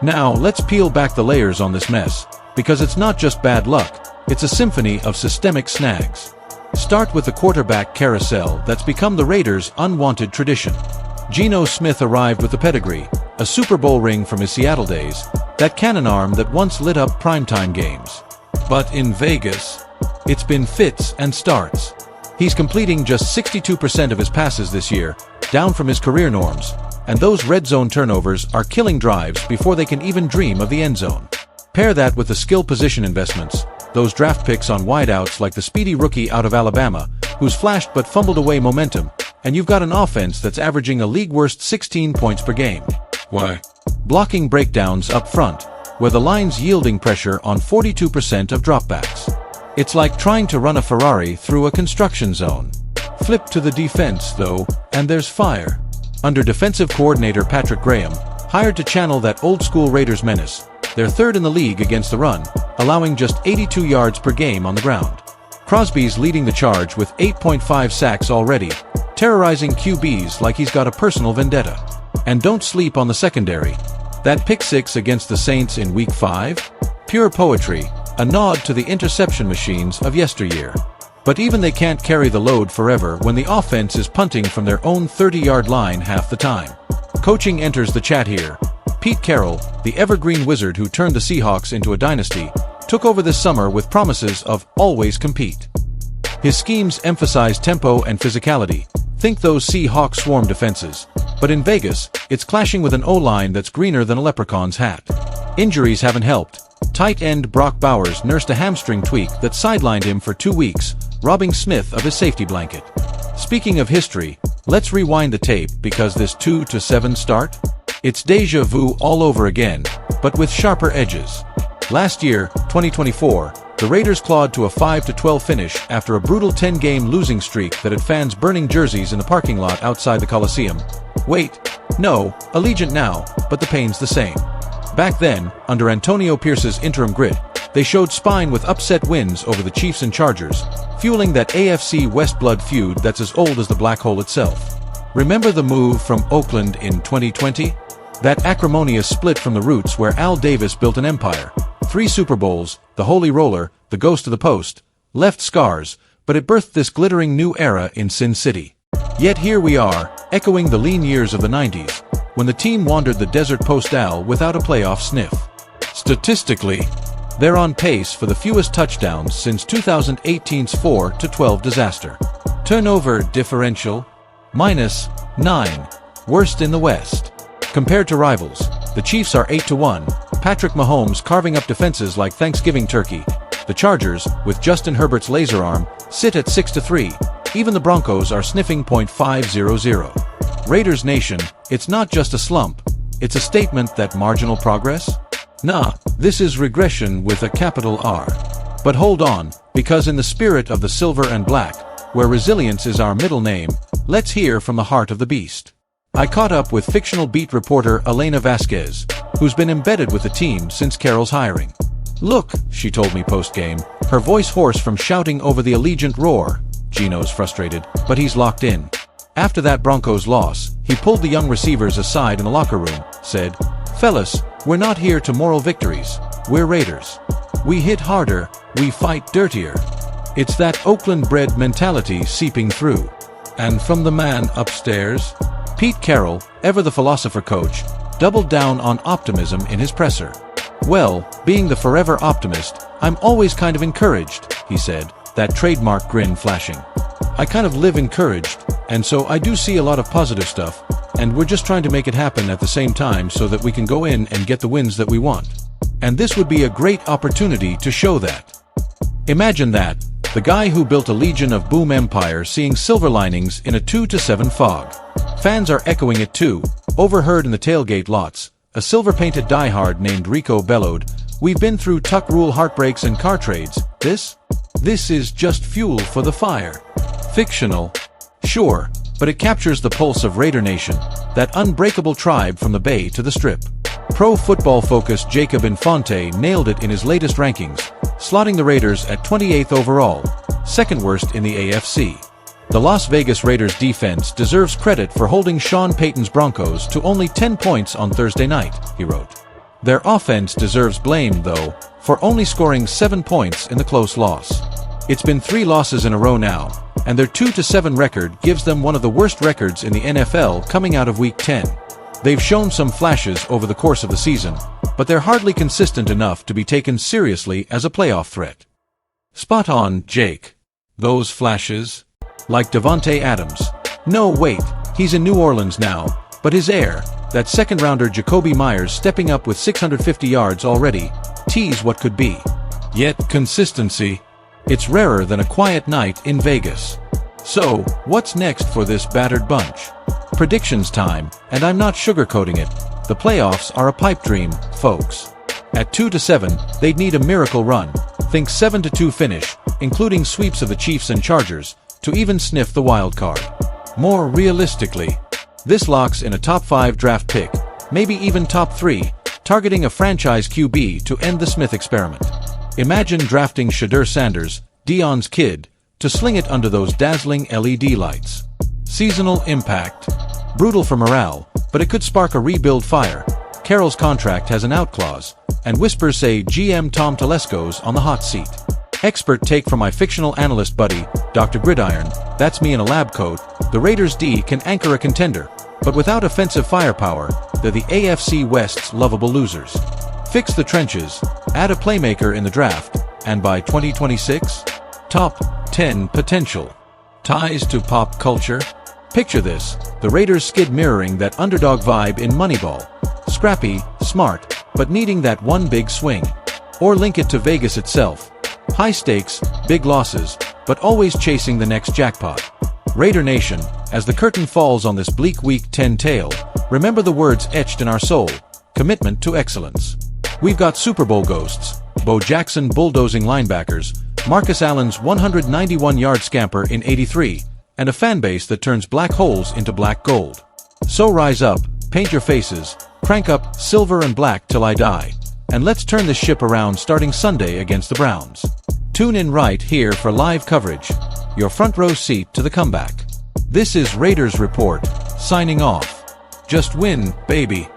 Now, let's peel back the layers on this mess, because it's not just bad luck, it's a symphony of systemic snags. Start with the quarterback carousel that's become the Raiders' unwanted tradition. Geno Smith arrived with a pedigree, a Super Bowl ring from his Seattle days, that cannon arm that once lit up primetime games. But in Vegas, it's been fits and starts. He's completing just 62% of his passes this year, down from his career norms, and those red zone turnovers are killing drives before they can even dream of the end zone. Pair that with the skill position investments, those draft picks on wideouts like the speedy rookie out of Alabama, who's flashed but fumbled away momentum, and you've got an offense that's averaging a league-worst 16 points per game. Why? Blocking breakdowns up front, where the line's yielding pressure on 42% of dropbacks. It's like trying to run a Ferrari through a construction zone. Flip to the defense, though, and there's fire. Under defensive coordinator Patrick Graham, hired to channel that old-school Raiders menace, they're third in the league against the run, allowing just 82 yards per game on the ground. Crosby's leading the charge with 8.5 sacks already, terrorizing QBs like he's got a personal vendetta. And don't sleep on the secondary. That pick six against the Saints in Week 5? Pure poetry, a nod to the interception machines of yesteryear. But even they can't carry the load forever when the offense is punting from their own 30-yard line half the time. Coaching enters the chat here. Pete Carroll, the evergreen wizard who turned the Seahawks into a dynasty, took over this summer with promises of always compete. His schemes emphasize tempo and physicality. Think those Seahawks swarm defenses. But in Vegas, it's clashing with an O-line that's greener than a leprechaun's hat. Injuries haven't helped. Tight end Brock Bowers nursed a hamstring tweak that sidelined him for 2 weeks, robbing Smith of his safety blanket. Speaking of history, let's rewind the tape because this 2-7 start? It's deja vu all over again, but with sharper edges. Last year, 2024, the Raiders clawed to a 5-12 finish after a brutal 10-game losing streak that had fans burning jerseys in the parking lot outside the Coliseum. Wait, no, Allegiant now, but the pain's the same. Back then, under Antonio Pierce's interim grid, they showed spine with upset wins over the Chiefs and Chargers, fueling that AFC West blood feud that's as old as the black hole itself. Remember the move from Oakland in 2020? That acrimonious split from the roots where Al Davis built an empire. 3 Super Bowls, the Holy Roller, the Ghost of the Post, left scars, but it birthed this glittering new era in Sin City. Yet here we are, echoing the lean years of the 90s, when the team wandered the desert post-Al without a playoff sniff. Statistically, they're on pace for the fewest touchdowns since 2018's 4-12 disaster. Turnover differential? -9, worst in the West. Compared to rivals, the Chiefs are 8-1, Patrick Mahomes carving up defenses like Thanksgiving turkey. The Chargers, with Justin Herbert's laser arm, sit at 6-3. Even the Broncos are sniffing .500. Raiders Nation, it's not just a slump, it's a statement that marginal progress? Nah, this is regression with a capital R. But hold on, because in the spirit of the silver and black, where resilience is our middle name, let's hear from the heart of the beast. I caught up with fictional beat reporter Elena Vasquez, who's been embedded with the team since Carroll's hiring. Look, she told me post-game, her voice hoarse from shouting over the Allegiant roar. Geno's frustrated, but he's locked in. After that Broncos loss, he pulled the young receivers aside in the locker room, said, "Fellas, we're not here to moral victories. We're Raiders. We hit harder, we fight dirtier." It's that Oakland-bred mentality seeping through. And from the man upstairs, Pete Carroll, ever the philosopher coach, doubled down on optimism in his presser. "Well, being the forever optimist, I'm always kind of encouraged," he said, that trademark grin flashing. "I kind of live encouraged, and so I do see a lot of positive stuff, and we're just trying to make it happen at the same time so that we can go in and get the wins that we want. And this would be a great opportunity to show that." Imagine that, the guy who built a legion of boom empire seeing silver linings in a 2-7 fog. Fans are echoing it too. Overheard in the tailgate lots, a silver-painted diehard named Rico bellowed, "We've been through tuck rule heartbreaks and car trades. This is just fuel for the fire." Fictional? Sure, but it captures the pulse of Raider Nation, that unbreakable tribe from the Bay to the Strip. Pro Football Focus Jacob Infante nailed it in his latest rankings, slotting the Raiders at 28th overall, second worst in the AFC. The Las Vegas Raiders defense deserves credit for holding Sean Payton's Broncos to only 10 points on Thursday night, he wrote. Their offense deserves blame, though, for only scoring 7 points in the close loss. It's been 3 losses in a row now, and their 2-7 record gives them one of the worst records in the NFL coming out of Week 10. They've shown some flashes over the course of the season, but they're hardly consistent enough to be taken seriously as a playoff threat. Spot on, Jake. Those flashes? Like Davante Adams. No, wait, he's in New Orleans now, but his heir, that second-rounder Jacoby Myers stepping up with 650 yards already, tease what could be. Yet, consistency. It's rarer than a quiet night in Vegas. So, what's next for this battered bunch? Predictions time, and I'm not sugarcoating it. The playoffs are a pipe dream, folks. At 2-7, they'd need a miracle run. Think 7-2 finish, including sweeps of the Chiefs and Chargers, to even sniff the wild card. More realistically, this locks in a top 5 draft pick, maybe even top 3, targeting a franchise QB to end the Smith experiment. Imagine drafting Shedeur Sanders, Dion's kid, to sling it under those dazzling LED lights. Seasonal impact. Brutal for morale, but it could spark a rebuild fire. Carroll's contract has an out clause, and whispers say GM Tom Telesco's on the hot seat. Expert take from my fictional analyst buddy, Dr. Gridiron, that's me in a lab coat. The Raiders D can anchor a contender, but without offensive firepower, they're the AFC West's lovable losers. Fix the trenches, add a playmaker in the draft, and by 2026, top 10 potential. Ties to pop culture? Picture this, the Raiders skid mirroring that underdog vibe in Moneyball. Scrappy, smart, but needing that one big swing. Or link it to Vegas itself. High stakes, big losses, but always chasing the next jackpot. Raider Nation, as the curtain falls on this bleak Week 10 tale, remember the words etched in our soul: commitment to excellence. We've got Super Bowl ghosts, Bo Jackson bulldozing linebackers, Marcus Allen's 191-yard scamper in '83, and a fanbase that turns black holes into black gold. So rise up, paint your faces, crank up Silver and Black till I die, and let's turn this ship around starting Sunday against the Browns. Tune in right here for live coverage, your front row seat to the comeback. This is Raiders Report, signing off. Just win, baby.